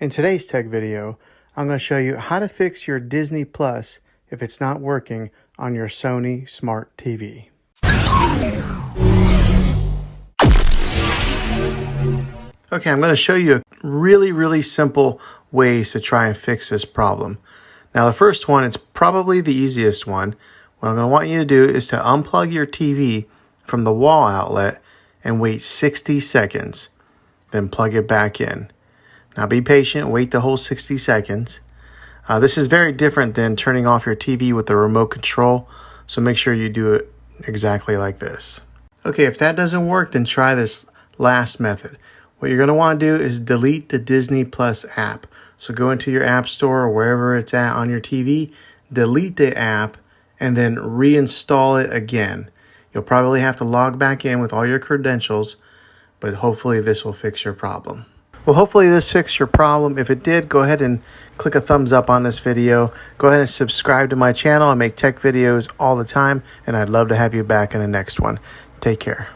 In today's tech video, I'm going to show you how to fix your Disney Plus if it's not working on your Sony Smart TV. Okay, I'm going to show you really simple ways to try and fix this problem. Now the first one, it's probably the easiest one. What I'm going to want you to do is to unplug your TV from the wall outlet and wait 60 seconds. Then plug it back in. Now be patient, wait the whole 60 seconds. This is very different than turning off your TV with the remote control, so make sure you do it exactly like this. Okay, if that doesn't work, then try this last method. What you're going to want to do is delete the Disney Plus app. So go into your app store or wherever it's at on your TV, delete the app, and then reinstall it again. You'll probably have to log back in with all your credentials, but hopefully this will fix your problem. Well, hopefully this fixed your problem. If it did, go ahead and click a thumbs up on this video. Go ahead and subscribe to my channel. I make tech videos all the time, and I'd love to have you back in the next one. Take care.